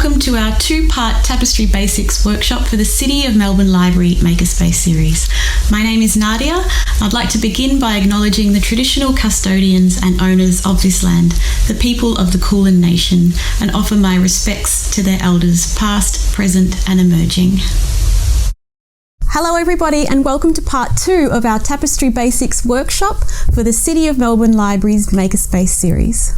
welcome to our two-part Tapestry Basics workshop for the City of Melbourne Library Makerspace series. My name is Nadia. I'd like to begin by acknowledging the traditional custodians and owners of this land, the people of the Kulin Nation, and offer my respects to their elders, past, present and emerging. Hello everybody and welcome to part 2 of our Tapestry Basics workshop for the City of Melbourne Library's Makerspace series.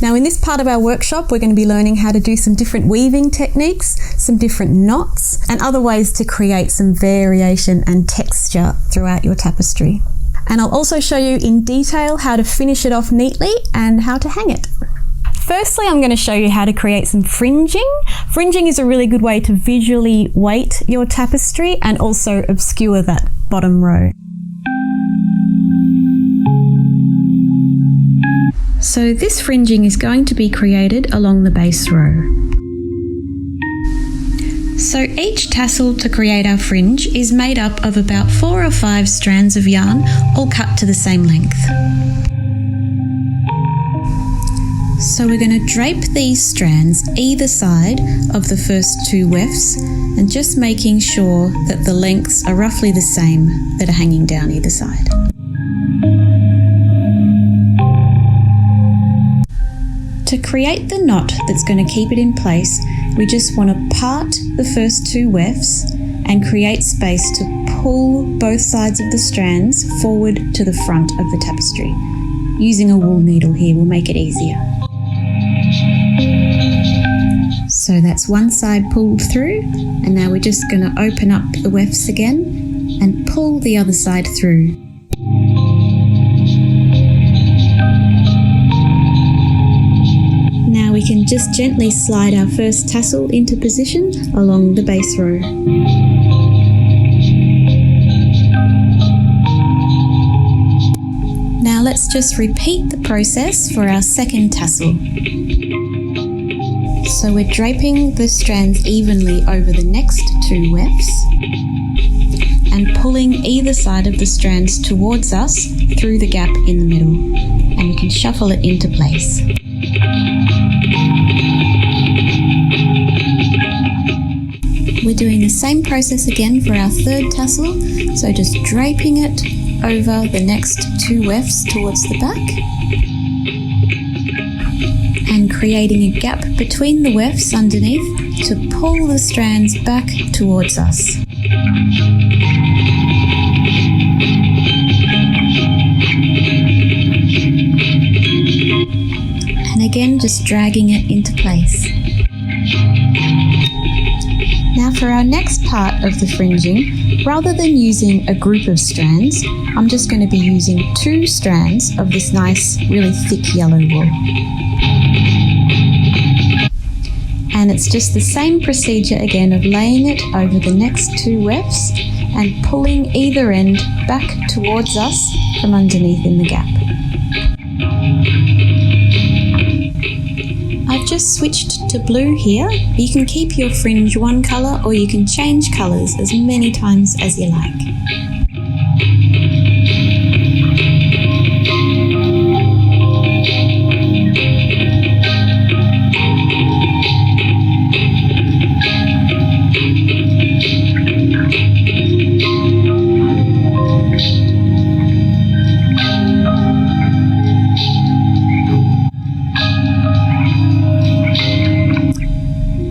Now in this part of our workshop we're going to be learning how to do some different weaving techniques, some different knots and other ways to create some variation and texture throughout your tapestry. And I'll also show you in detail how to finish it off neatly and how to hang it. Firstly, I'm going to show you how to create some fringing. Fringing is a really good way to visually weight your tapestry and also obscure that bottom row. So this fringing is going to be created along the base row. So each tassel to create our fringe is made up of about 4 or 5 strands of yarn, all cut to the same length. So we're going to drape these strands either side of the first 2 wefts and just making sure that the lengths are roughly the same that are hanging down either side. To create the knot that's going to keep it in place, we just want to part the first 2 wefts and create space to pull both sides of the strands forward to the front of the tapestry. Using a wool needle here will make it easier. So that's one side pulled through, and now we're just going to open up the wefts again and pull the other side through. Now we can just gently slide our first tassel into position along the base row. Now let's just repeat the process for our second tassel. So we're draping the strands evenly over the next 2 wefts and pulling either side of the strands towards us through the gap in the middle, and we can shuffle it into place. We're doing the same process again for our third tassel, so just draping it over the next 2 wefts towards the back and creating a gap between the wefts underneath to pull the strands back towards us. And again, just dragging it into place. Now for our next part of the fringing, rather than using a group of strands, I'm just going to be using 2 strands of this nice, really thick yellow wool. And it's just the same procedure again of laying it over the next 2 wefts and pulling either end back towards us from underneath in the gap. I've just switched to blue here. You can keep your fringe one colour or you can change colours as many times as you like.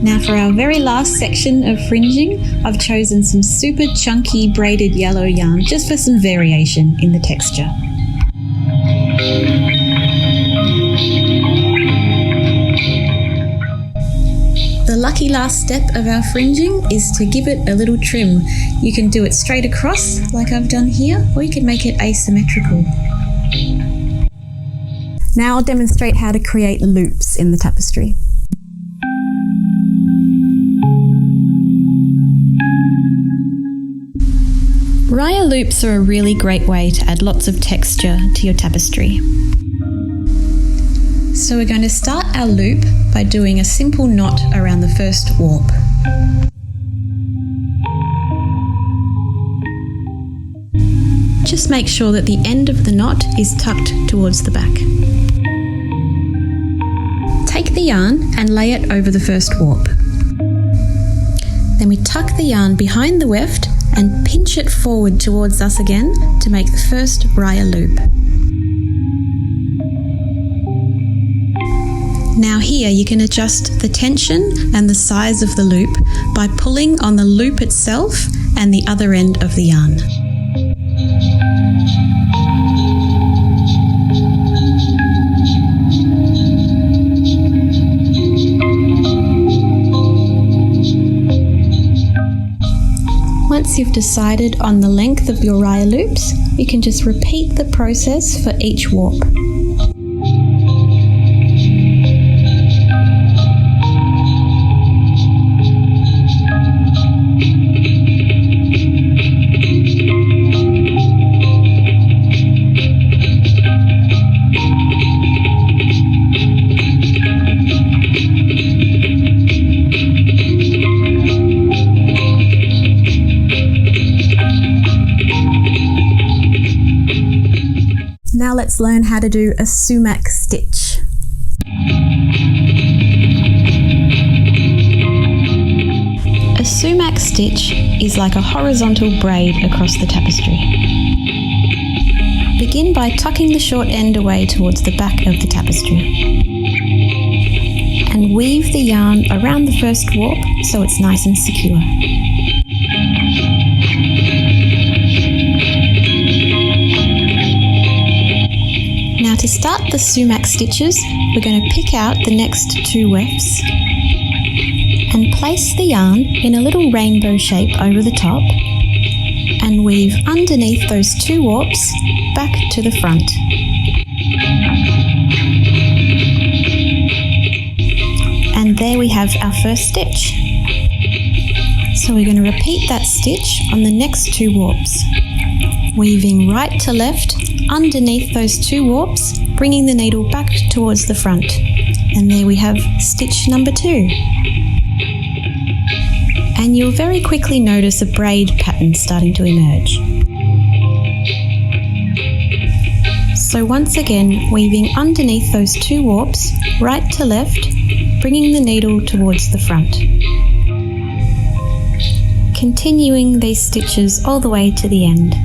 Now for our very last section of fringing, I've chosen some super chunky braided yellow yarn just for some variation in the texture. The lucky last step of our fringing is to give it a little trim. You can do it straight across like I've done here, or you can make it asymmetrical. Now I'll demonstrate how to create loops in the tapestry. Ryer loops are a really great way to add lots of texture to your tapestry. So we're going to start our loop by doing a simple knot around the first warp. Just make sure that the end of the knot is tucked towards the back. Take the yarn and lay it over the first warp. Then we tuck the yarn behind the weft and pinch it forward towards us again to make the first Ryer loop. Now here you can adjust the tension and the size of the loop by pulling on the loop itself and the other end of the yarn. Once you've decided on the length of your Ryer loops, you can just repeat the process for each warp. Now let's learn how to do a sumac stitch. A sumac stitch is like a horizontal braid across the tapestry. Begin by tucking the short end away towards the back of the tapestry. And weave the yarn around the first warp so it's nice and secure. Now to start the sumac stitches, we're going to pick out the next 2 wefts and place the yarn in a little rainbow shape over the top and weave underneath those 2 warps back to the front. And there we have our first stitch. So we're going to repeat that stitch on the next 2 warps, weaving right to left underneath those 2 warps, bringing the needle back towards the front. And there we have stitch number 2. And you'll very quickly notice a braid pattern starting to emerge. So once again, weaving underneath those 2 warps, right to left, bringing the needle towards the front. Continuing these stitches all the way to the end.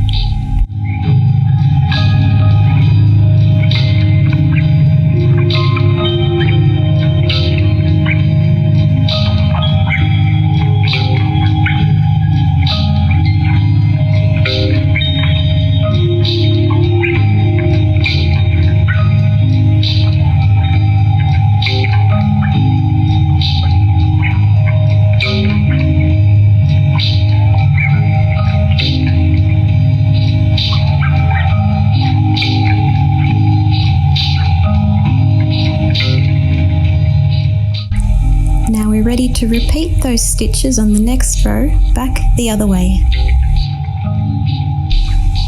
Ready to repeat those stitches on the next row back the other way.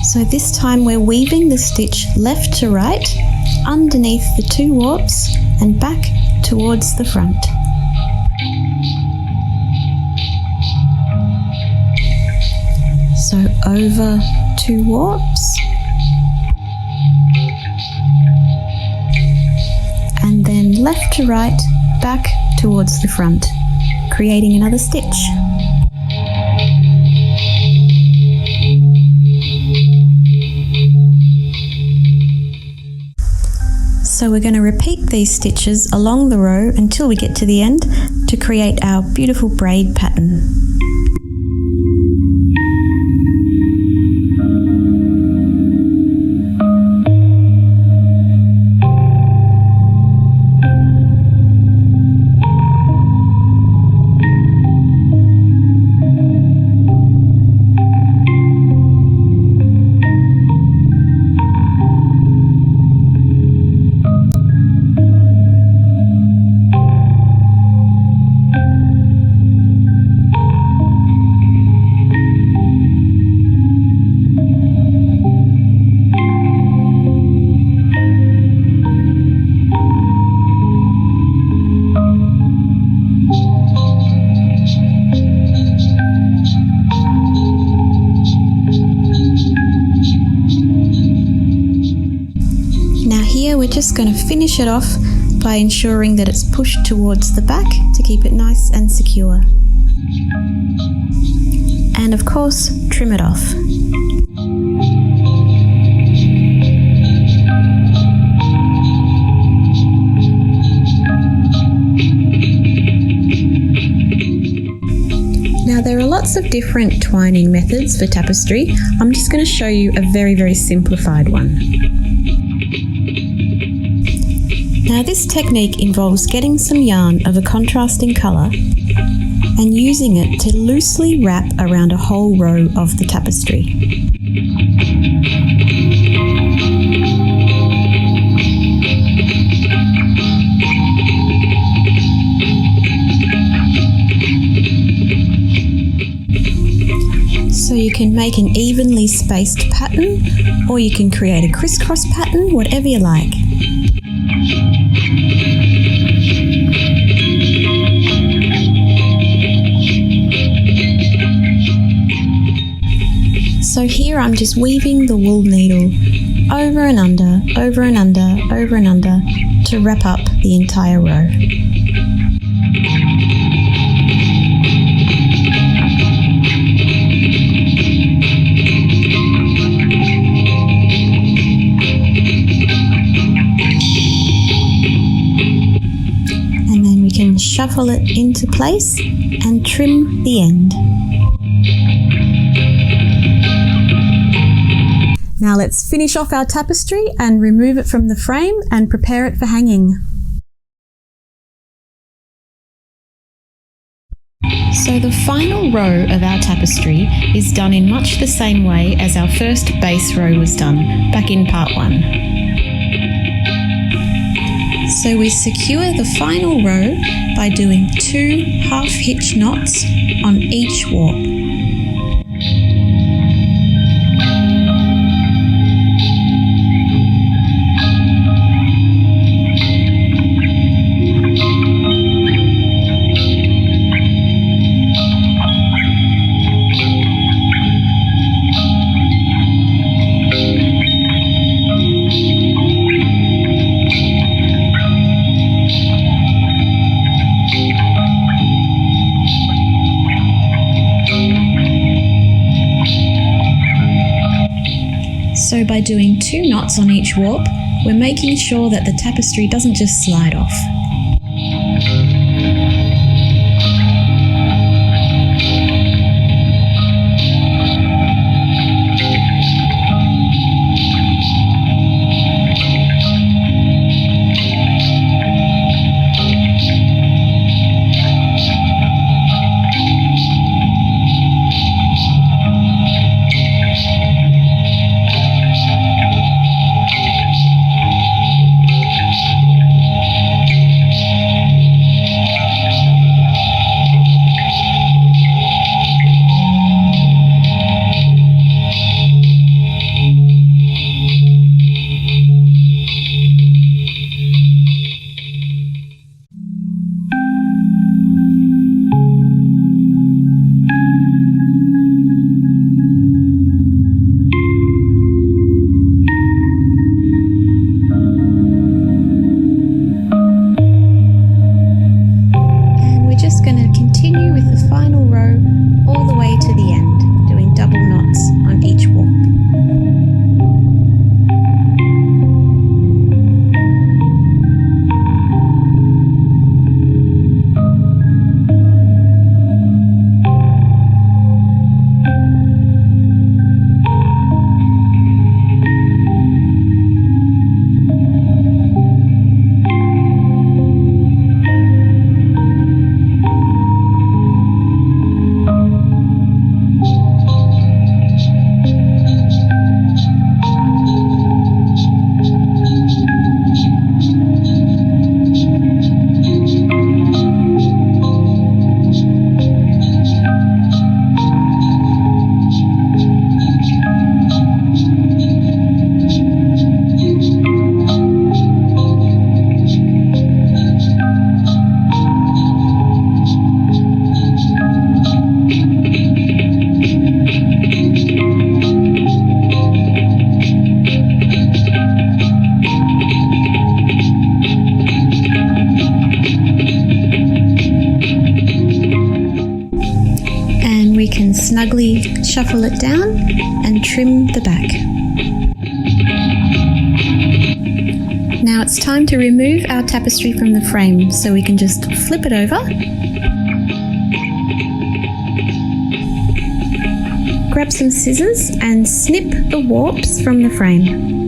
So this time we're weaving the stitch left to right underneath the 2 warps and back towards the front. So over 2 warps and then left to right back towards the front, creating another stitch. So we're going to repeat these stitches along the row until we get to the end to create our beautiful braid pattern. We're just going to finish it off by ensuring that it's pushed towards the back to keep it nice and secure. And of course, trim it off. Now there are lots of different twining methods for tapestry. I'm just going to show you a very simplified one. Now this technique involves getting some yarn of a contrasting colour and using it to loosely wrap around a whole row of the tapestry. So you can make an evenly spaced pattern, or you can create a crisscross pattern, whatever you like. So here I'm just weaving the wool needle over and under, over and under, over and under to wrap up the entire row. And then we can shuffle it into place and trim the end. Now let's finish off our tapestry and remove it from the frame and prepare it for hanging. So the final row of our tapestry is done in much the same way as our first base row was done back in part 1. So we secure the final row by doing 2 half-hitch knots on each warp. So by doing 2 knots on each warp, we're making sure that the tapestry doesn't just slide off. shuffle it down and trim the back. Now it's time to remove our tapestry from the frame, so we can just flip it over, grab some scissors and snip the warps from the frame.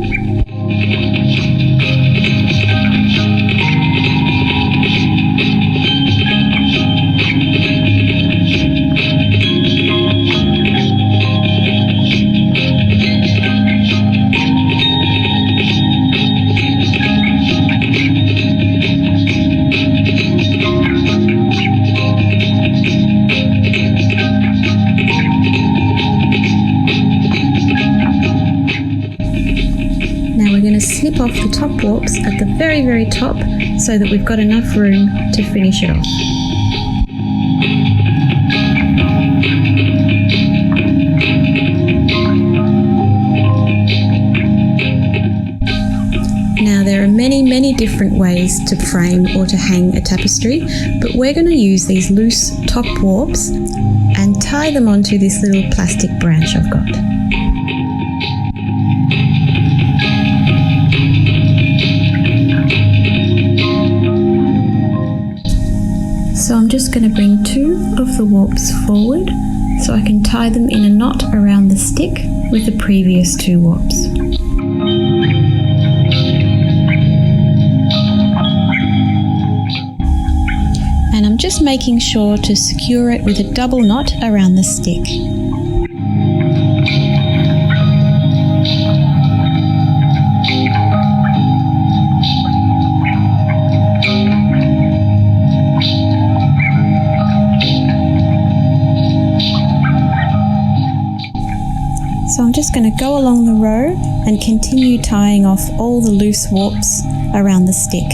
Snip off the top warps at the very top so that we've got enough room to finish it off. Now there are many different ways to frame or to hang a tapestry, but we're going to use these loose top warps and tie them onto this little plastic branch I've got. So I'm just going to bring two of the warps forward so I can tie them in a knot around the stick with the previous two warps. And I'm just making sure to secure it with a double knot around the stick. So I'm just going to go along the row and continue tying off all the loose warps around the stick.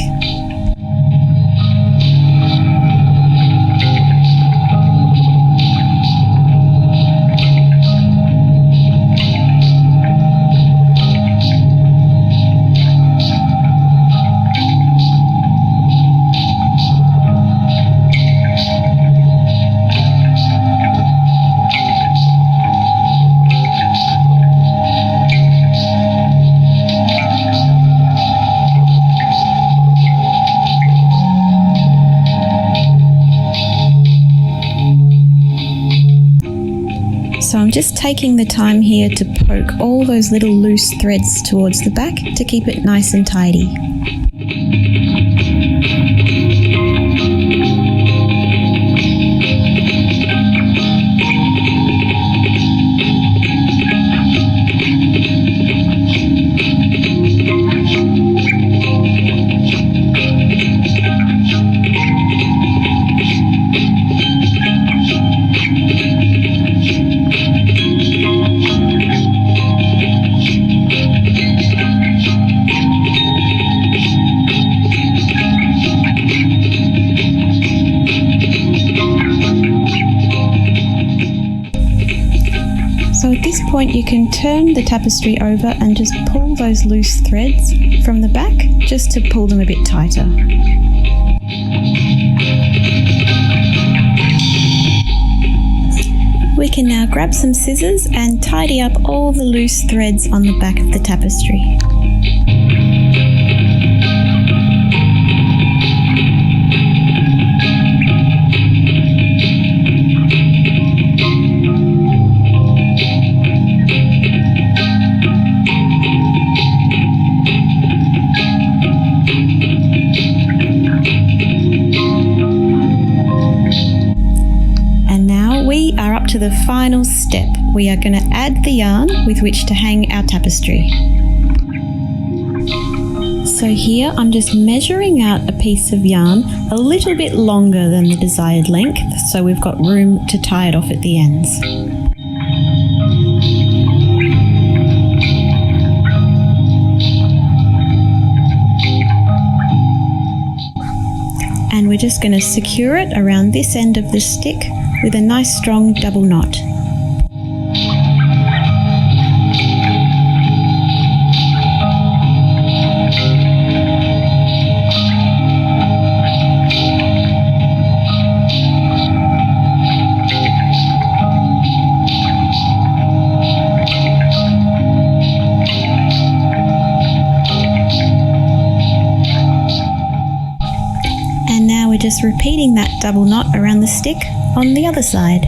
So I'm just taking the time here to poke all those little loose threads towards the back to keep it nice and tidy. So at this point you can turn the tapestry over and just pull those loose threads from the back just to pull them a bit tighter. We can now grab some scissors and tidy up all the loose threads on the back of the tapestry. To the final step, we are going to add the yarn with which to hang our tapestry. So here I'm just measuring out a piece of yarn a little bit longer than the desired length, so we've got room to tie it off at the ends. And we're just going to secure it around this end of the stick with a nice strong double knot. we're just repeating that double knot around the stick on the other side.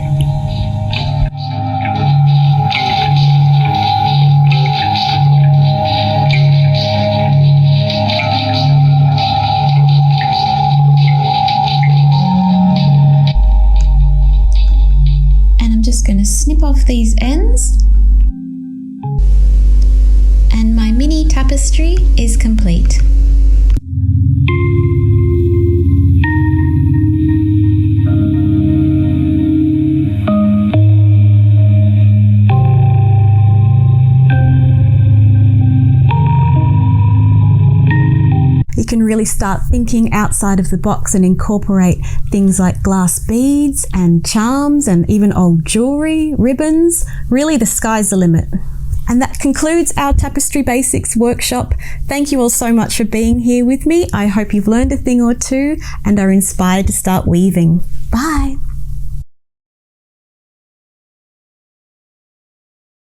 And I'm just going to snip off these ends. And my mini tapestry is complete. You can really start thinking outside of the box and incorporate things like glass beads and charms and even old jewellery, ribbons. Really, the sky's the limit. And that concludes our Tapestry Basics workshop. Thank you all so much for being here with me. I hope you've learned a thing or two and are inspired to start weaving. Bye.